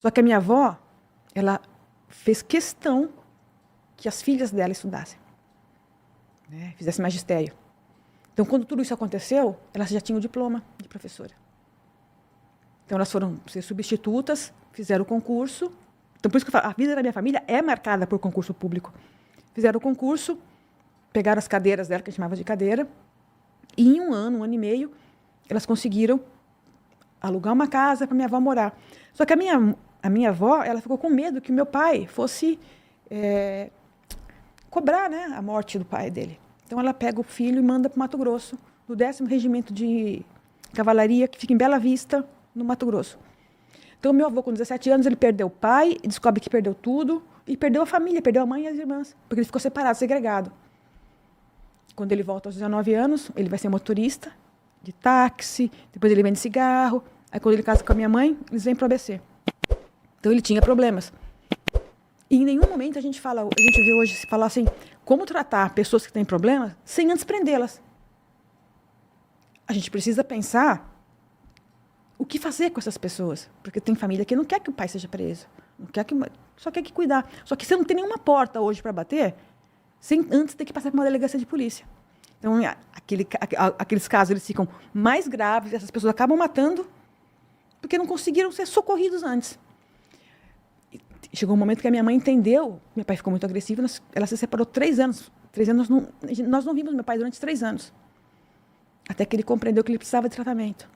Só que a minha avó, ela fez questão que as filhas dela estudassem, né? Fizessem magistério. Então, quando tudo isso aconteceu, elas já tinham o diploma de professora. Então, elas foram ser substitutas, fizeram o concurso. Então, por isso que eu falo, a vida da minha família é marcada por concurso público. Fizeram o concurso, pegaram as cadeiras dela, que a gente chamava de cadeira, e em um ano e meio, elas conseguiram alugar uma casa para minha avó morar. Só que a minha avó, ela ficou com medo que o meu pai fosse cobrar, né, a morte do pai dele. Então, ela pega o filho e manda para o Mato Grosso, no 10º Regimento de Cavalaria, que fica em Bela Vista, no Mato Grosso. Então, meu avô, com 17 anos, ele perdeu o pai, descobre que perdeu tudo, e perdeu a família, perdeu a mãe e as irmãs, porque ele ficou separado, segregado. Quando ele volta aos 19 anos, ele vai ser motorista de táxi, depois ele vende cigarro. Aí, quando ele casa com a minha mãe, eles vêm para o ABC. Então, ele tinha problemas. E em nenhum momento a gente vê hoje se falar assim, como tratar pessoas que têm problemas sem antes prendê-las. A gente precisa pensar o que fazer com essas pessoas. Porque tem família que não quer que o pai seja preso. Só quer que cuidar. Só que você não tem nenhuma porta hoje para bater sem antes ter que passar por uma delegacia de polícia. Então, aqueles casos eles ficam mais graves, essas pessoas acabam matando porque não conseguiram ser socorridos antes. Chegou um momento que a minha mãe entendeu, meu pai ficou muito agressivo, ela se separou 3 anos. 3 anos nós não vimos meu pai durante 3 anos. Até que ele compreendeu que ele precisava de tratamento.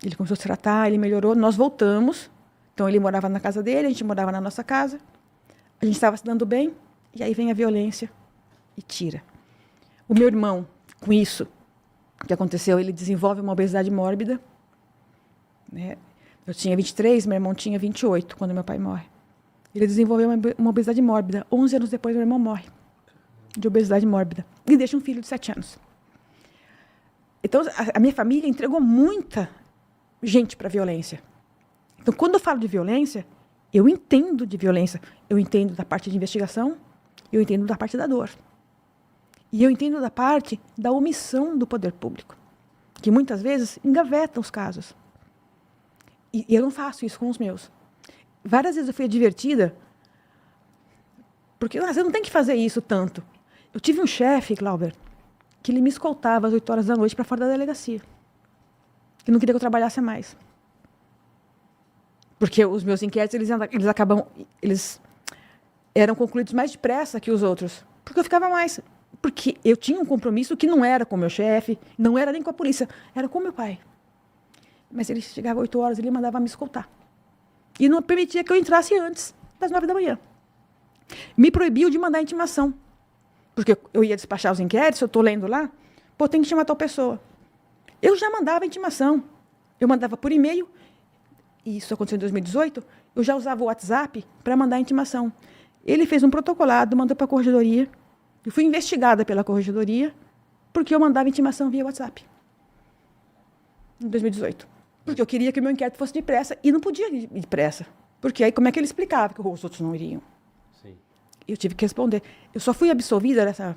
Ele começou a se tratar, ele melhorou, nós voltamos. Então, ele morava na casa dele, a gente morava na nossa casa. A gente estava se dando bem, e aí vem a violência e tira. O meu irmão, com isso que aconteceu, ele desenvolve uma obesidade mórbida, né? Eu tinha 23, meu irmão tinha 28, quando meu pai morre. Ele desenvolveu uma obesidade mórbida. 11 anos depois, meu irmão morre de obesidade mórbida. E deixa um filho de 7 anos. Então, a minha família entregou muita gente para a violência. Então, quando eu falo de violência, eu entendo de violência. Eu entendo da parte de investigação, eu entendo da parte da dor. E eu entendo da parte da omissão do poder público, que muitas vezes engaveta os casos. E eu não faço isso com os meus. Várias vezes eu fui advertida, porque você não tem que fazer isso tanto. Eu tive um chefe, Glauber, que ele me escoltava às 8 horas da noite para fora da delegacia. Que não queria que eu trabalhasse mais. Porque os meus inquéritos, eles eram concluídos mais depressa que os outros. Porque eu ficava mais. Porque eu tinha um compromisso que não era com o meu chefe, não era nem com a polícia, era com o meu pai. Mas ele chegava às 8 horas, ele mandava me escoltar. E não permitia que eu entrasse antes das 9 da manhã. Me proibiu de mandar intimação. Porque eu ia despachar os inquéritos, eu estou lendo lá, tem que chamar tal pessoa. Eu já mandava intimação. Eu mandava por e-mail, e isso aconteceu em 2018, eu já usava o WhatsApp para mandar intimação. Ele fez um protocolado, mandou para a corregedoria. Eu fui investigada pela corregedoria porque eu mandava intimação via WhatsApp. Em 2018. Porque eu queria que o meu inquérito fosse depressa e não podia ir depressa. Porque aí como é que ele explicava que os outros não iriam? Sim. Eu tive que responder. Eu só fui absolvida dessa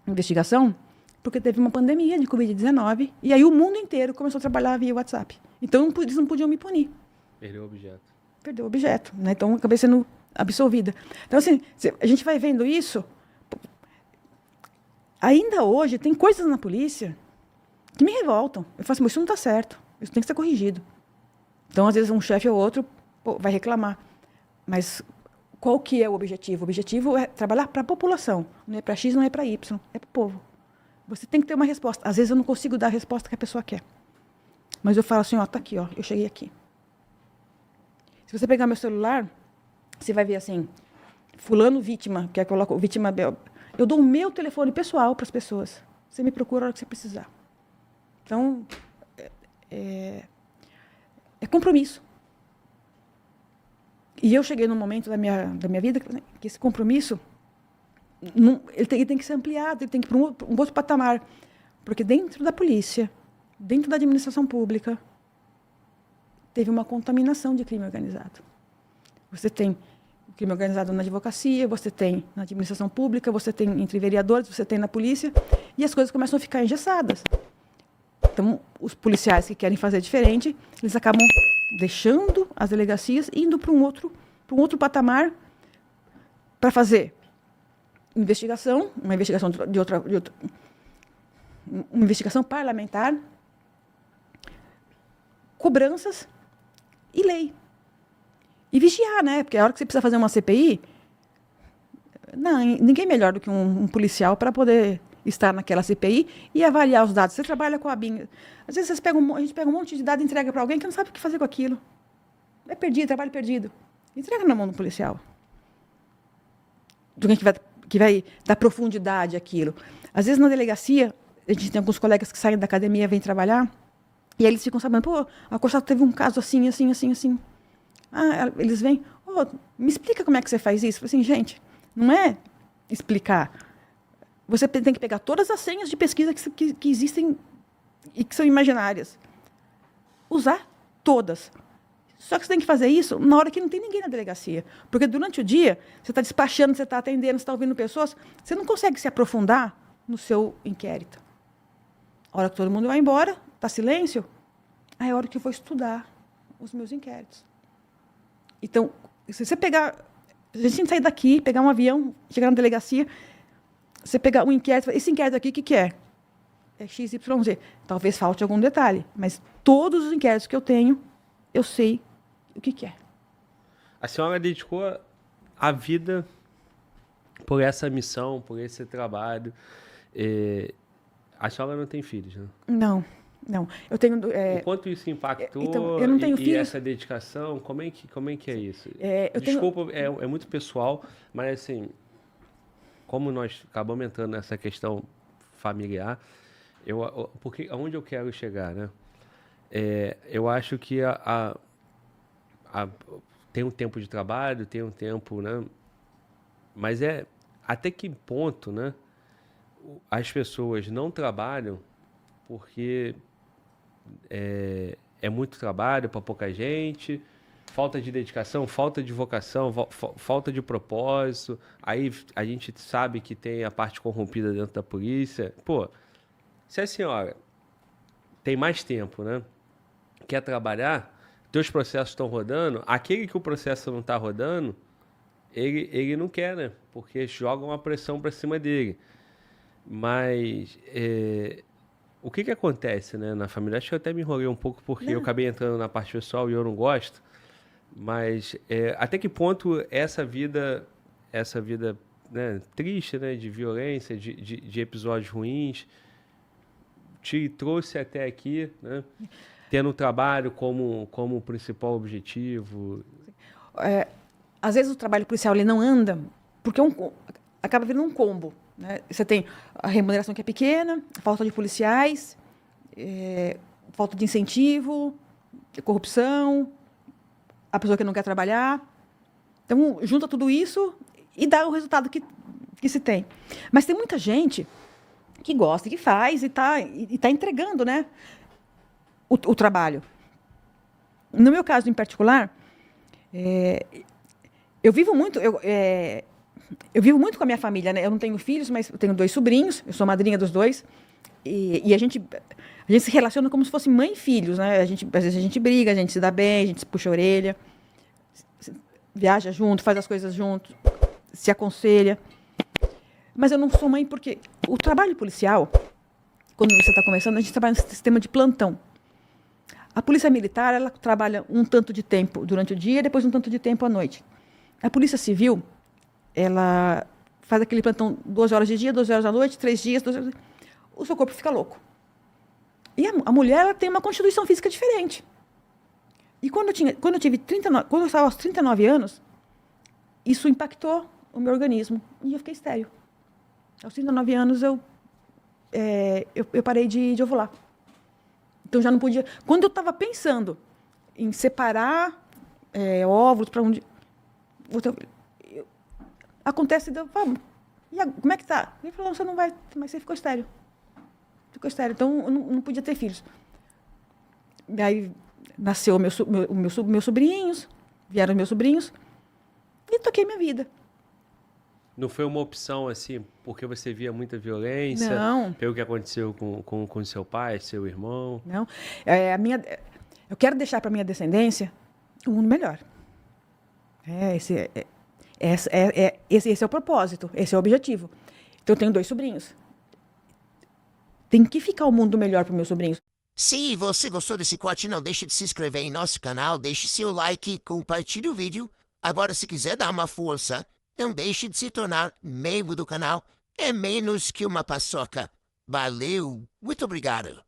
investigação porque teve uma pandemia de Covid-19 e aí o mundo inteiro começou a trabalhar via WhatsApp. Então eles não podiam me punir. Perdeu o objeto. Perdeu o objeto, né? Então eu acabei sendo absolvida. Então, assim, a gente vai vendo isso. Ainda hoje tem coisas na polícia que me revoltam. Eu falo assim, mas isso não está certo. Isso tem que ser corrigido. Então, às vezes, um chefe ou outro vai reclamar. Mas qual que é o objetivo? O objetivo é trabalhar para a população. Não é para X, não é para Y. É para o povo. Você tem que ter uma resposta. Às vezes, eu não consigo dar a resposta que a pessoa quer. Mas eu falo assim, tá aqui, eu cheguei aqui. Se você pegar meu celular, você vai ver assim, fulano vítima, que é que eu coloco vítima... Eu dou o meu telefone pessoal para as pessoas. Você me procura a hora que você precisar. Então, é compromisso. E eu cheguei num momento da minha vida que esse compromisso ele tem que ser ampliado, ele tem que ir para um outro patamar. Porque dentro da polícia, dentro da administração pública, teve uma contaminação de crime organizado. Você tem o crime organizado na advocacia, você tem na administração pública, você tem entre vereadores, você tem na polícia, e as coisas começam a ficar engessadas. Então, os policiais que querem fazer diferente, eles acabam deixando as delegacias e indo para um outro patamar para fazer investigação, uma investigação uma investigação parlamentar, cobranças e lei. E vigiar, né? Porque a hora que você precisa fazer uma CPI, ninguém melhor do que um policial para poder estar naquela CPI e avaliar os dados. Você trabalha com a BIM. Às vezes a gente pega um monte de dados e entrega para alguém que não sabe o que fazer com aquilo. É perdido, trabalho perdido. Entrega na mão do policial. De alguém que vai dar profundidade àquilo. Às vezes, na delegacia, a gente tem alguns colegas que saem da academia e vêm trabalhar, e aí eles ficam sabendo, pô, a Corsato teve um caso assim, assim, assim, assim. Eles vêm, me explica como é que você faz isso. Eu falo assim, gente, não é explicar. Você tem que pegar todas as senhas de pesquisa que existem e que são imaginárias. Usar todas. Só que você tem que fazer isso na hora que não tem ninguém na delegacia. Porque durante o dia, você está despachando, você está atendendo, você está ouvindo pessoas, você não consegue se aprofundar no seu inquérito. A hora que todo mundo vai embora, está silêncio, aí é a hora que eu vou estudar os meus inquéritos. Então, se você pegar... A gente sair daqui, pegar um avião, chegar na delegacia, você pegar um inquérito, esse inquérito aqui, o que é? É XYZ. Talvez falte algum detalhe, mas todos os inquéritos que eu tenho, eu sei o que é. A senhora dedicou a vida por essa missão, por esse trabalho. A senhora não tem filhos, né? Não. Eu tenho... O quanto isso impactou então, eu não tenho filhos. E essa dedicação, como é que é isso? Desculpa, é muito pessoal, mas assim, como nós acabamos entrando nessa questão familiar, porque aonde eu quero chegar, né? Eu acho que tem um tempo de trabalho, tem um tempo, né? Mas até que ponto, né? As pessoas não trabalham porque é muito trabalho para pouca gente, falta de dedicação, falta de vocação, falta de propósito. Aí a gente sabe que tem a parte corrompida dentro da polícia. Pô, se a senhora tem mais tempo, né? Quer trabalhar, teus processos estão rodando, aquele que o processo não está rodando, ele não quer, né? Porque joga uma pressão para cima dele. Mas o que acontece, né, na família? Acho que eu até me enrolei um pouco porque eu acabei entrando na parte pessoal e eu não gosto. Mas até que ponto essa vida, né, triste, né, de violência, de episódios ruins, te trouxe até aqui, né? Tendo o trabalho como principal objetivo? Às vezes o trabalho policial ele não anda porque acaba virando um combo. Né? Você tem a remuneração que é pequena, a falta de policiais, falta de incentivo, corrupção, a pessoa que não quer trabalhar. Então, junta tudo isso e dá o resultado que se tem. Mas tem muita gente que gosta, que faz e tá entregando, né, o trabalho. No meu caso em particular, eu vivo muito com a minha família, né? Eu não tenho filhos, mas eu tenho 2 sobrinhos, eu sou madrinha dos 2, e a gente se relaciona como se fosse mãe e filhos, né? Às vezes a gente briga, a gente se dá bem, a gente se puxa a orelha, viaja junto, faz as coisas junto, se aconselha. Mas eu não sou mãe porque o trabalho policial, quando você está começando, a gente trabalha no sistema de plantão. A polícia militar, ela trabalha um tanto de tempo durante o dia e depois um tanto de tempo à noite. A polícia civil, ela faz aquele plantão 12 horas de dia, 12 horas da noite, 3 dias, 12 horas... O seu corpo fica louco. E a mulher, ela tem uma constituição física diferente. E quando eu estava aos 39 anos, isso impactou o meu organismo e eu fiquei estéril. Aos 39 anos, eu parei de ovular. Então, já não podia... Quando eu estava pensando em separar óvulos para um... Acontece, como é que tá? Ele falou, você não vai, mas você ficou estéril. Então eu não podia ter filhos. Daí nasceu meus sobrinhos, vieram meus sobrinhos, e toquei minha vida. Não foi uma opção assim, porque você via muita violência? Não. Pelo que aconteceu com seu pai, seu irmão? Não. Eu quero deixar para minha descendência um mundo melhor. Esse é o propósito, esse é o objetivo. Então, eu tenho 2 sobrinhos. Tem que ficar o mundo melhor para meus sobrinhos. Se você gostou desse corte, não deixe de se inscrever em nosso canal, deixe seu like, compartilhe o vídeo. Agora, se quiser dar uma força, não deixe de se tornar membro do canal. É menos que uma paçoca. Valeu, muito obrigado.